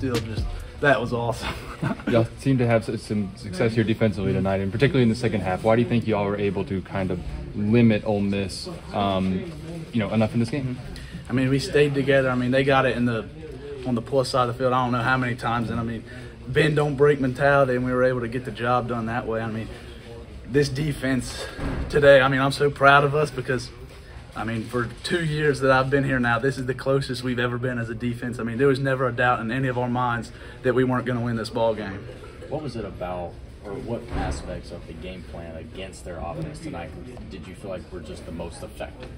still just that was awesome. Y'all seem to have some success here defensively tonight, and particularly in the second half. Why do you think y'all were able to kind of limit Ole Miss, enough in this game? I mean, we stayed together. I mean, they got it on the plus side of the field. I don't know how many times, and I mean, bend don't break mentality, and we were able to get the job done that way. I mean, this defense today, I mean, I'm so proud of us because, I mean, for 2 years that I've been here now, this is the closest we've ever been as a defense. I mean, there was never a doubt in any of our minds that we weren't going to win this ball game. What was it about, or what aspects of the game plan against their offense tonight did you feel like were just the most effective?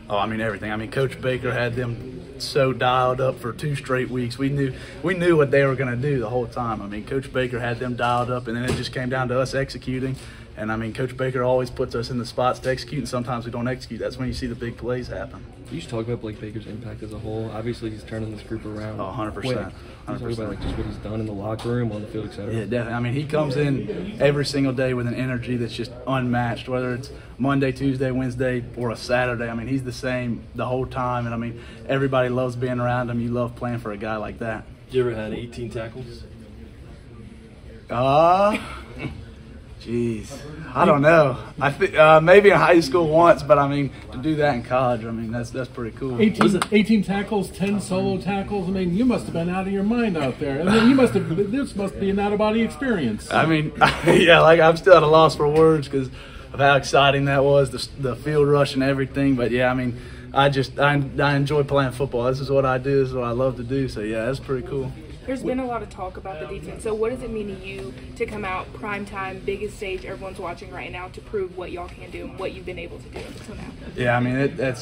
Oh, I mean, everything. I mean, Coach Baker had them so dialed up for 2 straight weeks. We knew what they were going to do the whole time. I mean, Coach Baker had them dialed up, and then it just came down to us executing. And, I mean, Coach Baker always puts us in the spots to execute, and sometimes we don't execute. That's when you see the big plays happen. You should talk about Blake Baker's impact as a whole. Obviously, he's turning this group around. Oh, 100%. Quick. Talk about just what he's done in the locker room, on the field, etc. Yeah, definitely. I mean, he comes in every single day with an energy that's just unmatched, whether it's Monday, Tuesday, Wednesday, or a Saturday. I mean, he's the same the whole time, and I mean, everybody loves being around him. You love playing for a guy like that. You ever had 18 tackles? Jeez, I don't know. I think maybe in high school once, but I mean to do that in college, I mean that's pretty cool. 18 tackles, 10 solo tackles. I mean, you must have been out of your mind out there. I mean, this must be an out of body experience. I mean, yeah, like I'm still at a loss for words because of how exciting that was, the field rush and everything. But yeah, I mean, I enjoy playing football. This is what I do. This is what I love to do. So yeah, that's pretty cool. There's been a lot of talk about the defense. So what does it mean to you to come out prime time, biggest stage everyone's watching right now to prove what y'all can do and what you've been able to do until now? Yeah, I mean,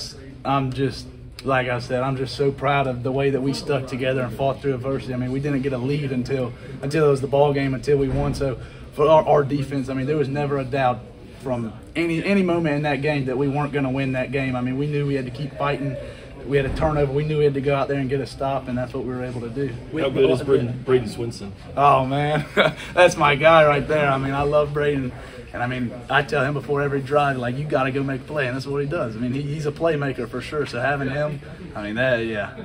I'm just, like I said, I'm just so proud of the way that we stuck together and fought through adversity. I mean, we didn't get a lead until it was the ball game, until we won. So for our defense, I mean, there was never a doubt from any moment in that game that we weren't going to win that game. I mean, we knew we had to keep fighting. We had a turnover. We knew we had to go out there and get a stop, and that's what we were able to do. How good is Braden Swinson? Oh, man. That's my guy right there. I mean, I love Braden. And, I mean, I tell him before every drive, like, you got to go make a play, and that's what he does. I mean, he's a playmaker for sure. So having him, I mean,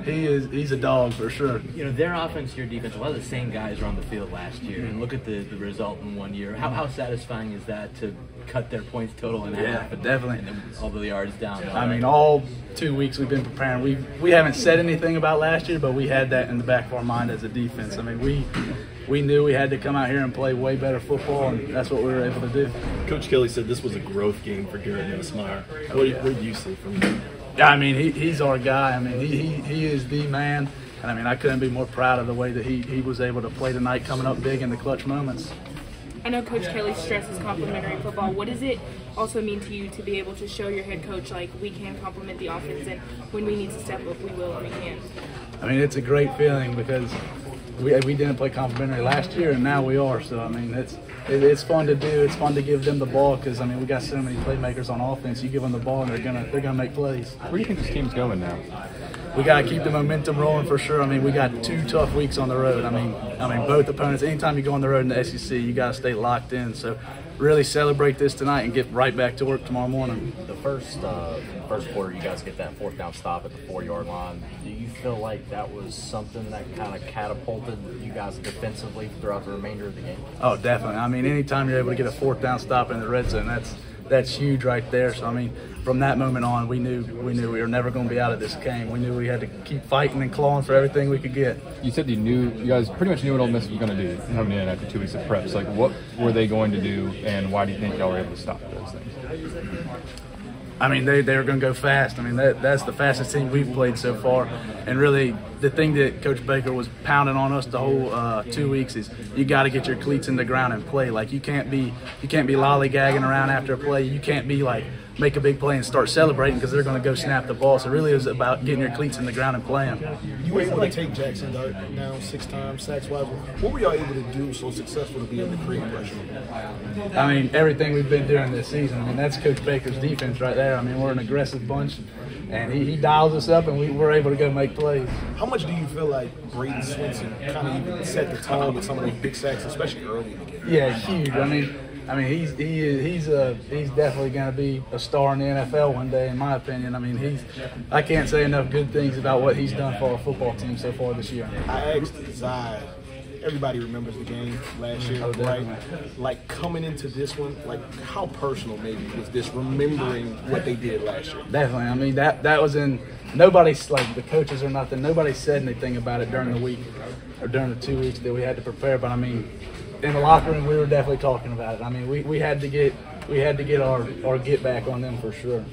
he's a dog for sure. You know, their offense, your defense, a lot of the same guys were on the field last year. And look at the result in 1 year. How satisfying is that to cut their points total in half? Yeah, but definitely. And then all the yards down. I mean, all 2 weeks we've been preparing. We haven't said anything about last year, but we had that in the back of our mind as a defense. I mean, we knew we had to come out here and play way better football, and that's what we were able to do. Coach Kelly said this was a growth game for Garrett Nussmeier. What do you see from him? Yeah, I mean, he's our guy. I mean, he is the man. And, I mean, I couldn't be more proud of the way that he was able to play tonight, coming up big in the clutch moments. I know Coach Kelly stresses complimentary football. What does it also mean to you to be able to show your head coach, like, we can complement the offense, and when we need to step up, we will and we can? I mean, it's a great feeling because we didn't play complimentary last year, and now we are. So, I mean, it's fun to do. It's fun to give them the ball because, I mean, we got so many playmakers on offense. You give them the ball, and they're gonna make plays. Where do you think this team's going now? We got to keep the momentum rolling for sure. I mean, we got 2 tough weeks on the road. I mean, both opponents. Anytime you go on the road in the SEC, you got to stay locked in. So, really celebrate this tonight and get right back to work tomorrow morning. The first quarter, you guys get that 4th down stop at the 4-yard line. Do you feel like that was something that kind of catapulted you guys defensively throughout the remainder of the game? Oh, definitely. I mean, anytime you're able to get a 4th down stop in the red zone, that's huge right there. So, I mean, from that moment on, we knew we were never going to be out of this game. We knew we had to keep fighting and clawing for everything we could get. You said you guys pretty much knew what Ole Miss was going to do coming in after 2 weeks of preps. Like, what were they going to do, and why do you think y'all were able to stop those things? I mean, they were going to go fast. I mean, that's the fastest team we've played so far. And really, the thing that Coach Baker was pounding on us the whole 2 weeks is you got to get your cleats in the ground and play. Like, you can't be lollygagging around after a play. You can't be like make a big play and start celebrating because they're going to go snap the ball. So really, it was about getting your cleats in the ground and playing. You were able to take Jackson Dart now 6 times sacks-wise. What were y'all able to do so successful to be able to create pressure? I mean, everything we've been doing this season. I mean, that's Coach Baker's defense right there. I mean, we're an aggressive bunch, and he dials us up, and we're able to go make plays. How much do you feel like Braden Swinson kind of even set the tone with some of those big sacks, especially early in the game? Yeah, huge. I mean, I mean, he's definitely going to be a star in the NFL one day, in my opinion. I mean, I can't say enough good things about what he's done for our football team so far this year. I asked Zai. Everybody remembers the game last year, right? Like coming into this one, like how personal maybe was this remembering what they did last year? Definitely. I mean, that was in nobody's like the coaches or nothing. Nobody said anything about it during the week or during the 2 weeks that we had to prepare. But I mean, in the locker room, we were definitely talking about it. I mean, we had to get our get back on them for sure.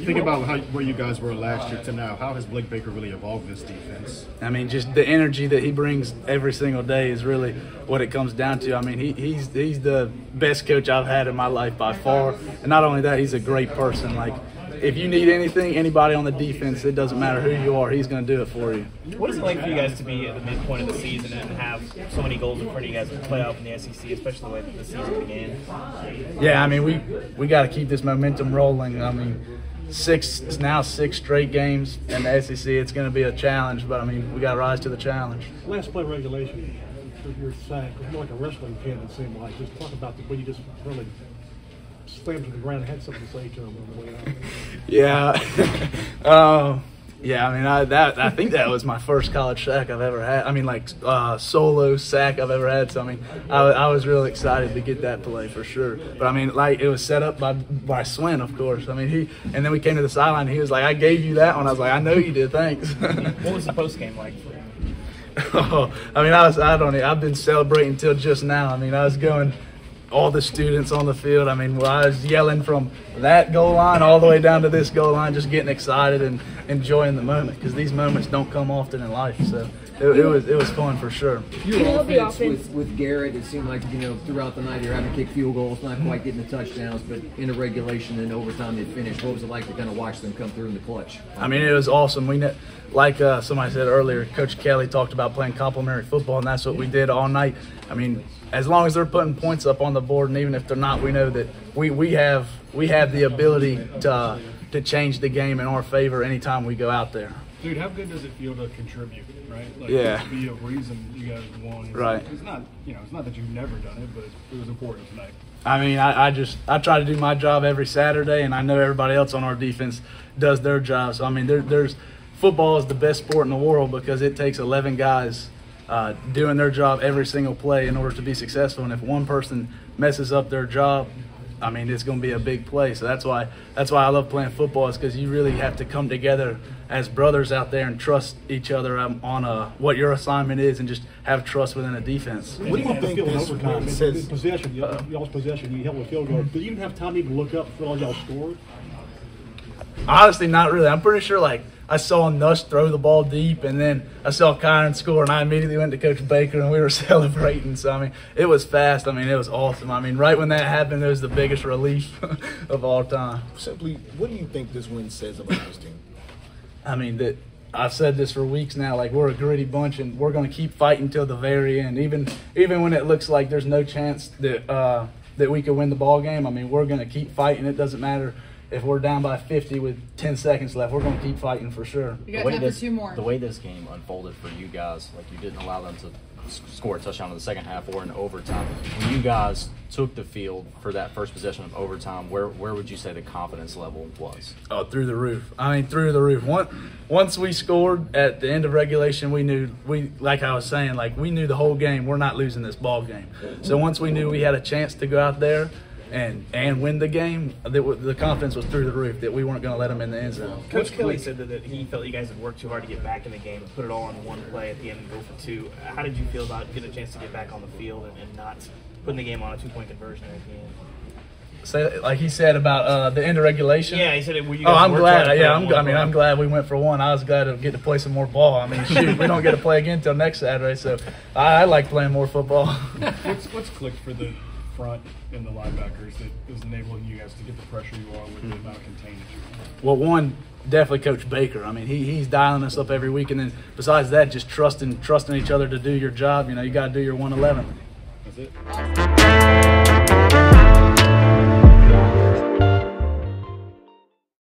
Think about where you guys were last year to now. How has Blake Baker really evolved this defense? I mean, just the energy that he brings every single day is really what it comes down to. I mean, he's the best coach I've had in my life by far. And not only that, he's a great person. Like, if you need anything, anybody on the defense, it doesn't matter who you are, he's going to do it for you. What is it like for you guys to be at the midpoint of the season and have so many goals in front of you guys in the playoff in the SEC, especially the way that the season began? Yeah, I mean, we got to keep this momentum rolling. I mean, it's now 6 straight games in the SEC. It's going to be a challenge, but I mean, we got to rise to the challenge. Last play regulation, your sack was more like a wrestling pin, it seemed like. Just talk about the way you just really slammed to the ground and had something to say to him on the way out. Yeah. Yeah, I mean, I think that was my first college sack I've ever had. I mean, like solo sack I've ever had. So I mean, I was really excited to get that play for sure. But I mean, like it was set up by Swin, of course. I mean, and then we came to the sideline. And he was like, "I gave you that one." I was like, "I know you did. Thanks." What was the post game like for you? I mean, I've been celebrating until just now. I mean, I was going. All the students on the field. I mean, I was yelling from that goal line all the way down to this goal line, just getting excited and enjoying the moment because these moments don't come often in life. So it was fun for sure. Your offense with Garrett, it seemed like throughout the night you're having to kick field goals, not quite getting the touchdowns, but in a regulation and overtime they finished. What was it like to kind of watch them come through in the clutch? I mean, it was awesome. Like somebody said earlier, Coach Kelly talked about playing complementary football, and that's what we did all night. I mean, as long as they're putting points up on the board, and even if they're not, we know that we have the ability to change the game in our favor anytime we go out there. Dude, how good does it feel to contribute, right? Like, yeah. To be a reason you guys won. Right. It's not that you've never done it, but it was important tonight. I mean, I try to do my job every Saturday, and I know everybody else on our defense does their job. So I mean, there's football is the best sport in the world because it takes 11 guys doing their job every single play in order to be successful. And if one person messes up their job, I mean, it's going to be a big play. So that's why I love playing football, is because you really have to come together as brothers out there and trust each other on what your assignment is, and just have trust within a defense. What do you think this overtime says? Possession, y'all's possession, you held a field goal. Did you even have time to even look up for all y'all scored? Honestly, not really. I'm pretty sure, like, I saw Nush throw the ball deep, and then I saw Kyron score, and I immediately went to Coach Baker, and we were celebrating. So, I mean, it was fast. I mean, it was awesome. I mean, right when that happened, it was the biggest relief of all time. Simply, what do you think this win says about this team? I mean, I've said this for weeks now. Like, we're a gritty bunch, and we're going to keep fighting till the very end. Even when it looks like there's no chance that we could win the ball game, I mean, we're going to keep fighting. It doesn't matter if we're down by 50 with 10 seconds left. We're going to keep fighting for sure. The way this game unfolded for you guys, like, you didn't allow them to score a touchdown in the second half or in overtime. When you guys took the field for that first possession of overtime, where would you say the confidence level was? Oh, through the roof. I mean, through the roof. Once we scored at the end of regulation, we knew, like I was saying, like, we knew the whole game we're not losing this ball game. So once we knew we had a chance to go out there and win the game, the confidence was through the roof that we weren't going to let them in the end zone. Coach Kelly said that he felt you guys had worked too hard to get back in the game and put it all on one play at the end and go for two. How did you feel about getting a chance to get back on the field and not putting the game on a 2-point conversion at the end? Say, like he said about the end of regulation. Yeah, he said it. I'm glad. Yeah, I'm glad we went for one. I was glad to get to play some more ball. I mean, shoot, we don't get to play again until next Saturday, so I like playing more football. What's clicked for the front and the linebackers that is enabling you guys to get the pressure you are with the amount of containment you are? Well, one, definitely Coach Baker. I mean, he's dialing us up every week, and then besides that, just trusting each other to do your job. You know, you got to do your 111. That's it.